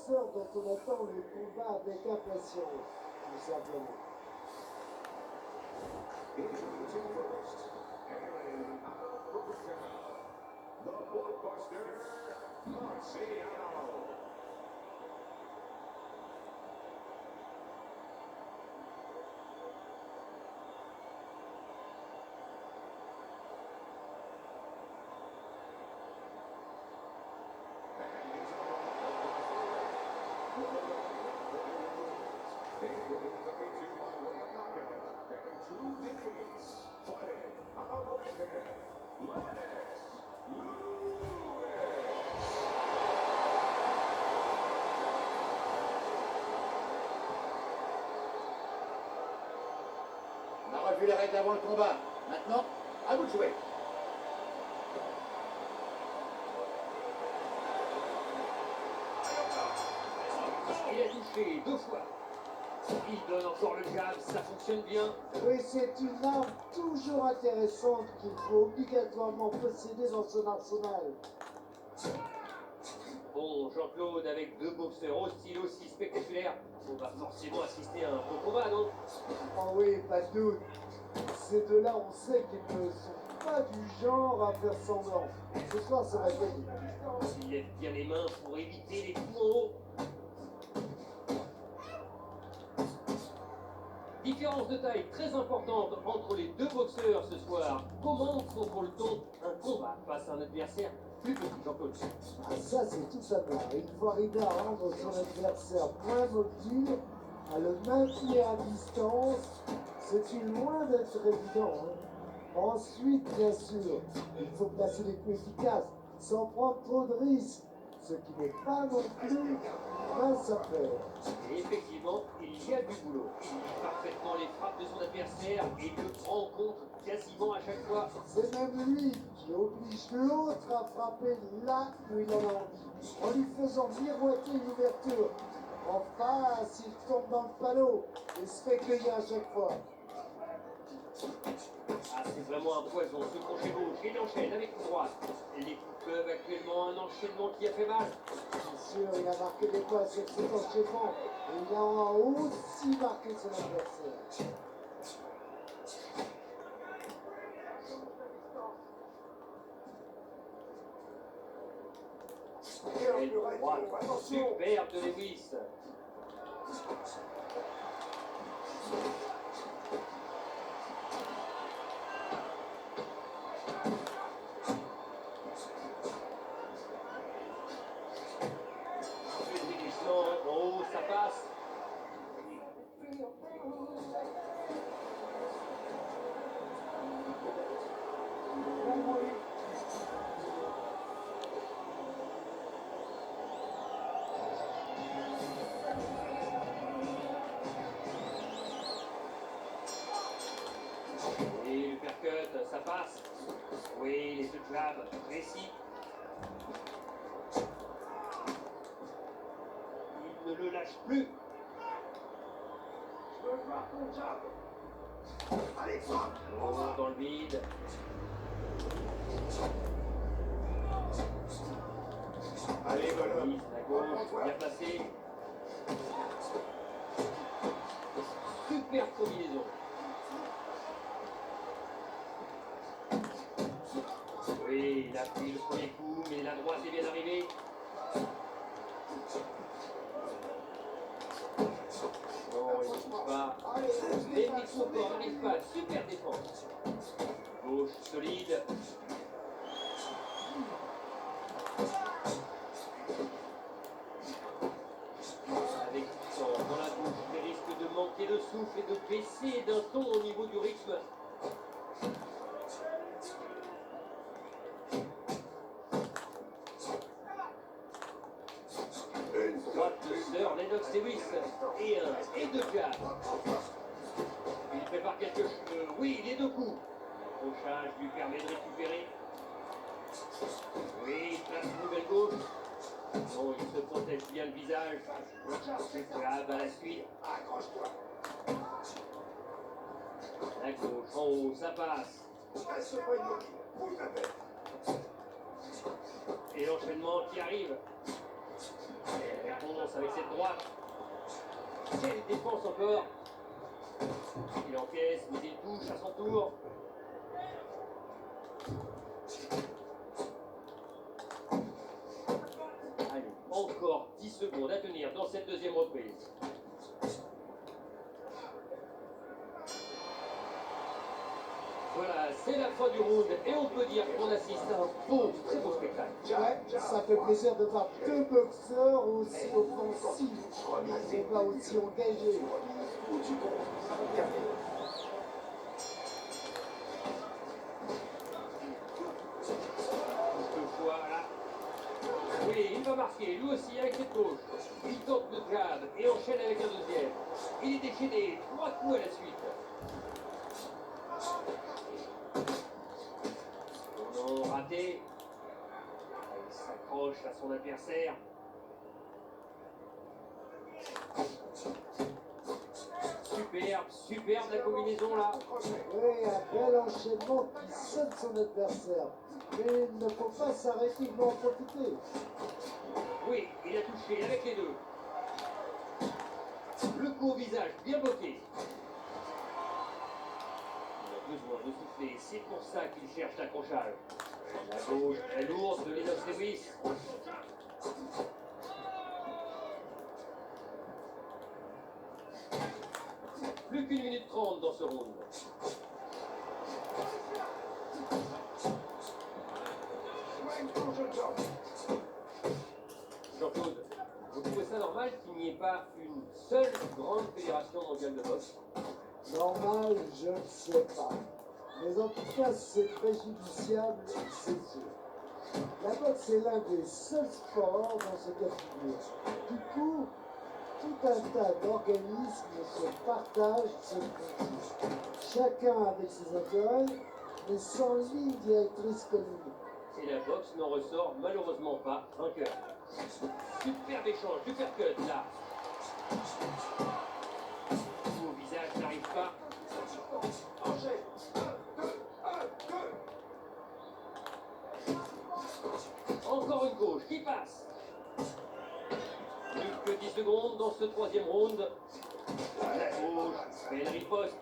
boxeurs dont on attend le combat avec impatience, tout simplement. On a revu les règles avant le combat. Maintenant, à vous de jouer. Il a touché 2 fois. Il donne encore le jab, ça fonctionne bien. Oui, c'est une arme toujours intéressante qu'il faut obligatoirement posséder dans son arsenal. Bon, Jean-Claude, avec 2 boxeurs au style aussi spectaculaire, on va forcément assister à un beau combat, non? Oh oui, pas de doute. Ces deux-là, on sait qu'ils ne sont pas du genre à faire semblant. Ce soir, ça va gagner. Il lève bien les mains pour éviter les coups en haut. Différence de taille très importante entre les 2 boxeurs ce soir. Comment contrôle-t-on un combat face à un adversaire plus petit, Jean-Claude? Ah, ça, c'est tout ça. Il faut arriver à rendre son adversaire moins mobile, à le maintenir à distance. C'est loin d'être évident. Ensuite, bien sûr, il faut placer des coups efficaces sans prendre trop de risques, ce qui n'est pas non plus mince à faire. Et effectivement, il y a du boulot. Il lit parfaitement les frappes de son adversaire et le prend en compte quasiment à chaque fois. C'est même lui qui oblige l'autre à frapper là où il en a envie, en lui faisant miroiter une ouverture. En face, il tombe dans le panneau et se fait cueillir à chaque fois. Ah, c'est vraiment un poison, ce crochet gauche. Il enchaîne avec une droite. Les coups peuvent actuellement un enchaînement qui a fait mal. Bien sûr, il a marqué des points sur cet enchaînement et il a aussi marqué son adversaire. Quelle droite superbe de Lewis. Oh, ça passe. Et le percut, ça passe. Oui, les deux jabs précis. Il ne le lâche plus. Oh, dans le vide. Allez, bonhomme. Mise à gauche, bien placé. Super combinaison. Oui, il a pris le premier coup, mais la droite est bien arrivée. Non, il ne touche pas. Les micro-corps n'arrivent pas. Super défense. Gauche solide. Avec du sang dans la bouche, il risque de manquer de souffle et de baisser d'un ton au niveau du rythme. Droite de Sir Lennox Lewis. Et un, et deux jabs. Il prépare quelque chose. Oui, les 2 coups. Crochage lui permet de récupérer. Oui, il place une nouvelle gauche. Non, il se protège bien le visage. Jab à la suite. La gauche, en haut, ça passe. Et l'enchaînement qui arrive. Réponse avec cette droite. Quelle défense encore. Il encaisse, mais il touche à son tour. Allez, encore 10 secondes à tenir dans cette deuxième reprise. Voilà, c'est la fin du round et on peut dire qu'on assiste à un beau, très beau spectacle. Ouais, ça fait plaisir de voir deux boxeurs aussi offensifs, pas aussi engagés. Voilà. Oui, il va marquer, lui aussi avec cette gauche. Il tente le jab et enchaîne avec un deuxième. Il est déchaîné, 3 coups à la suite. Non, raté. Il s'accroche à son adversaire. Superbe la combinaison là. Oui, un bel enchaînement qui sonne son adversaire. Mais il ne faut pas s'arrêter, il faut en profiter. Oui, il a touché avec les deux. Le coup au visage, bien bloqué. Il a besoin de souffler, c'est pour ça qu'il cherche l'accrochage. La gauche très lourde de Lennox Lewis. Plus qu'une minute 30 dans ce round. Jean-Claude, vous trouvez ça normal qu'il n'y ait pas une seule grande fédération mondiale de boxe? Normal, je ne sais pas. Mais en tout cas, c'est préjudiciable, c'est sûr. La boxe est l'un des seuls sports dans ce cas de figure. Du coup, tout un tas d'organismes se partagent ce principe. Chacun avec ses intérêts, mais sans ligne directrice commune. Et la boxe n'en ressort malheureusement pas vainqueur. Superbe échange, super cut là. Coup au visage n'arrive pas. Encore une gauche qui passe. Plus que 10 secondes dans ce troisième round. La gauche, belle riposte.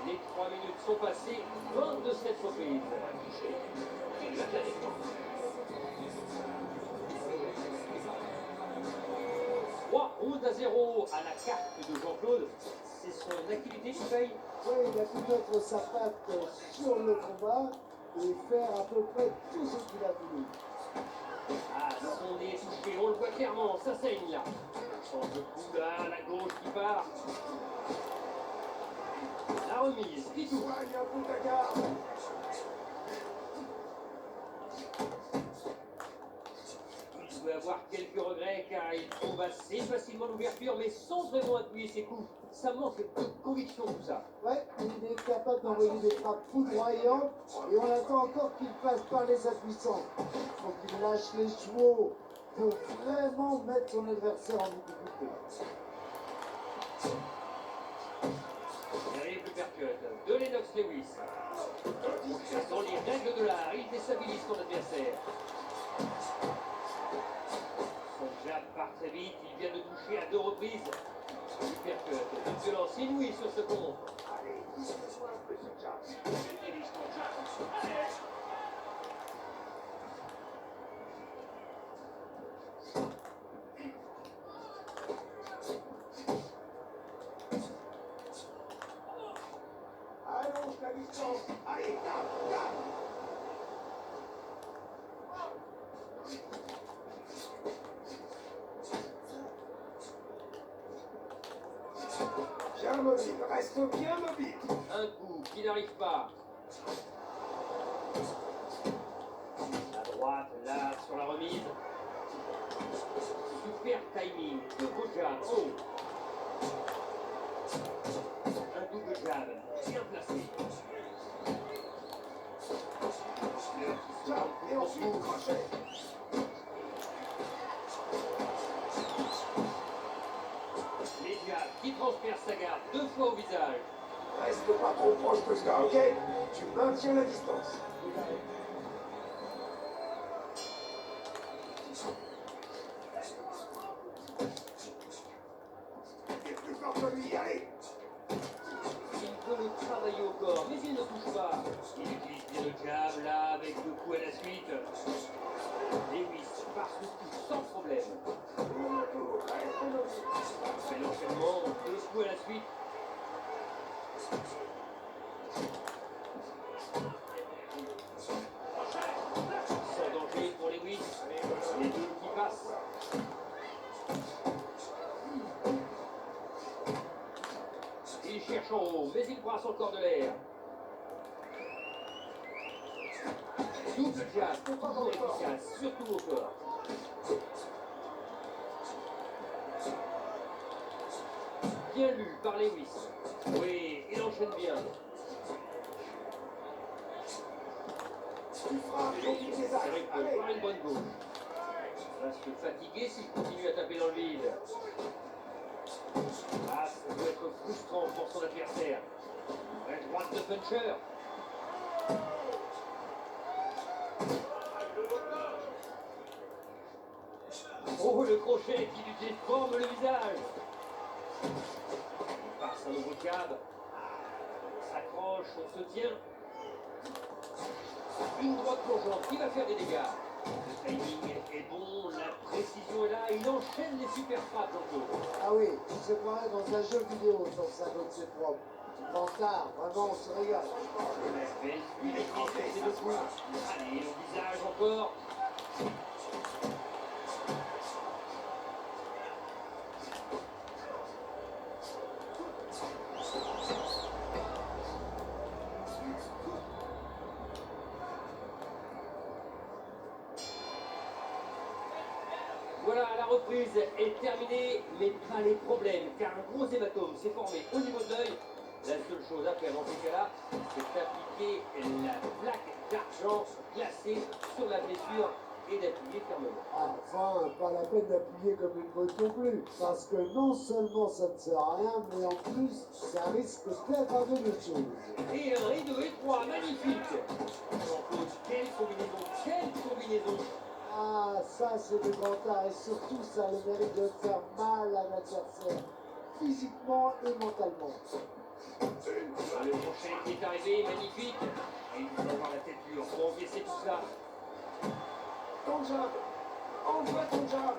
Les 3 minutes sont passées, 20 de cette reprise. 3 rounds à 0 à la carte de Jean-Claude. C'est son activité qui paye. Oui, il a pu mettre sa patte sur le combat et faire à peu près tout ce qu'il a voulu. Ah, son nez est touché, on le voit clairement, ça saigne là. Change de coup là, la gauche qui part. La remise, qui touche. Il doit avoir quelques regrets car il trouve assez facilement l'ouverture mais sans vraiment appuyer ses coups. Ça manque de conviction tout ça. Ouais, il est capable d'envoyer des frappes foudroyantes et on attend encore qu'il passe par les appuissants. Il faut qu'il lâche les chevaux pour vraiment mettre son adversaire en difficulté. Derrière le percut de Lennox Lewis. Dans les règles de l'art, il déstabilise son adversaire. Son jab part très vite, il vient de toucher à 2 reprises. Percut, une violence inouïe sur ce compte. Allonge la distance. Allez, tape, tape. Bien mobile, reste bien mobile. Un coup qui n'arrive pas. La droite, là, sur la remise. Super timing, 2 beaux jabs. Oh. Un double jab, bien placé. Jab, et ensuite crochet. Les jabs qui transpercent sa garde 2 fois au visage. Reste pas trop proche de ça, ok? Tu maintiens la distance. coups à la suite. Lewis passe le coup sans problème. Après l'enchaînement, 2 coups à la suite. Sans danger pour Lewis. Les deux qui passent. Il cherche en haut, mais il brasse encore de l'air. Double jab, toujours efficace, surtout au corps. Bien lu par Lewis. Oui, il enchaîne bien. Tu frappes, il oublie tes C'est axes. vrai que Allez. par une bonne gauche. Il reste fatigué s'il continue à taper dans le vide. Ah, ça doit être frustrant pour son adversaire. La droite de puncher. Oh, le crochet qui lui déforme le visage. Il passe un nouveau jab. On s'accroche, on se tient. Une droite plongeante qui va faire des dégâts. Le timing est bon, la précision est là. Il enchaîne les super frappes, Jean-Claude. Ah oui, il se croirait dans un jeu vidéo sur sa de ses propres. Vantard, vraiment, on se régale. Belle fluidité sur ces deux coups. Allez, au visage encore. Voilà, la reprise est terminée, mais pas les problèmes, car un gros hématome s'est formé au niveau de l'œil. La seule chose à faire dans ces cas-là, c'est d'appliquer la plaque d'argent glacée sur la blessure et d'appuyer fermement. Enfin, pas la peine d'appuyer comme une brute non plus, parce que non seulement ça ne sert à rien, mais en plus, ça risque d'aggraver les choses. Et 1, et 2, et 3, magnifique. Jean-Claude, quelle combinaison, quelle combinaison. Ah, ça c'est du Vantard, et surtout ça a le mérite de faire mal à l'adversaire, physiquement et mentalement. Le crochet qui est arrivé, magnifique. Et il faut avoir la tête dure pour encaisser tout ça. Ton jab. Envoie ton jab.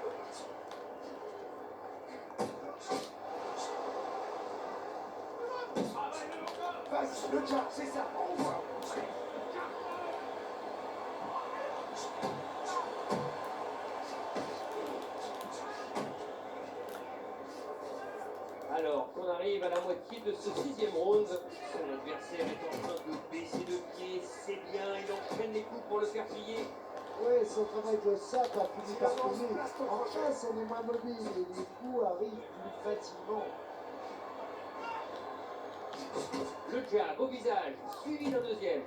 Vas-y, le jab, c'est ça. Envoie. Alors qu'on arrive à la moitié de ce 6e round, son adversaire est en train de baisser de pied, c'est bien, il enchaîne les coups pour le faire plier. Oui, son travail de sac a fini par payer. En face, on est moins mobile et les coups arrivent plus facilement. Le jab au visage, suivi d'un deuxième.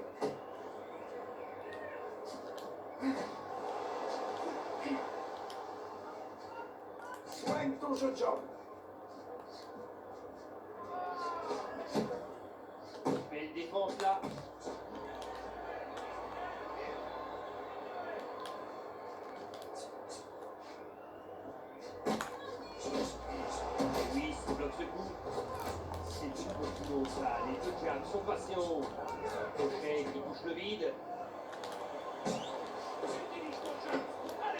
Soigne ton jeu de jambes. Belle défense là. Oui, il bloque ce coup. C'est du boulot ça, les deux jabs sont passés en haut. Crochet qui touche le vide.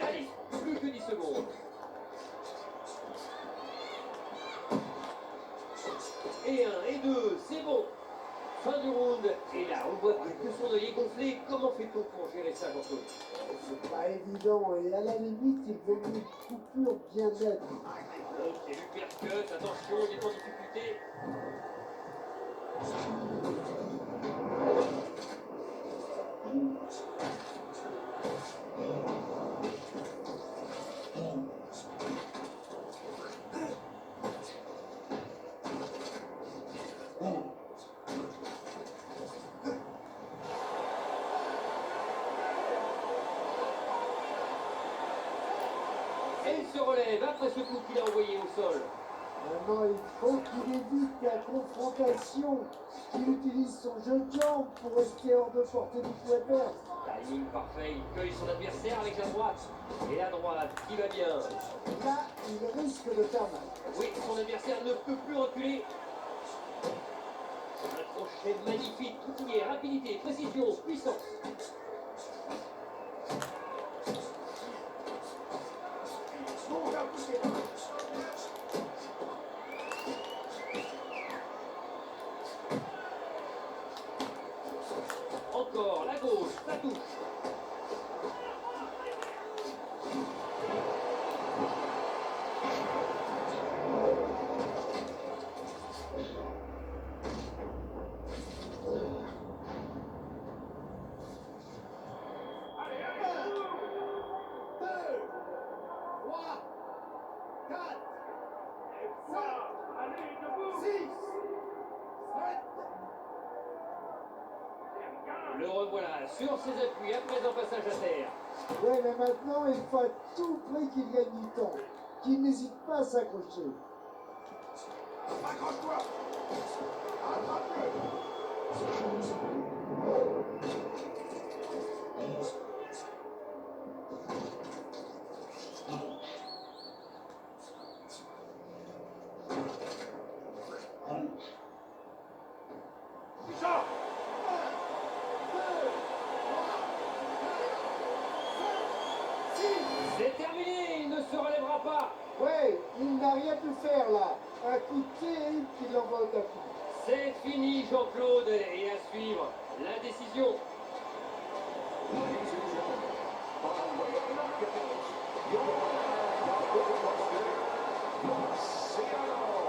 Allez, plus que 10 secondes. Et 1, et 2, c'est bon. Fin du round. Et là, on voit que son œil est gonflé. Comment fait-on pour gérer ça, Jean-Claude? C'est pas évident et à la limite, il vaut mieux une coupure bien nette. Donc, c'est l'uppercut. Attention, il est en difficulté. Et il se relève après ce coup qu'il a envoyé au sol. Maintenant, il faut qu'il évite la confrontation, qu'il utilise son jeu de jambe pour rester hors de portée du coup adverse. Timing parfait, il cueille son adversaire avec la droite. Et la droite qui va bien. Là, il risque de faire mal. Oui, son adversaire ne peut plus reculer. Un crochet magnifique, tout y est, rapidité, précision, puissance. fort, la gauche, ça touche. Le revoilà sur ses appuis après un passage à terre. Ouais, mais maintenant, il faut à tout prix qu'il gagne du temps, qu'il n'hésite pas à s'accrocher. Accroche-toi. Attrape-le. Sors. C'est terminé, il ne se relèvera pas. Ouais, il n'a rien pu faire là. Un coup de pied qui l'envoie au tapis. C'est fini Jean-Claude et à suivre l'indécision. C'est alors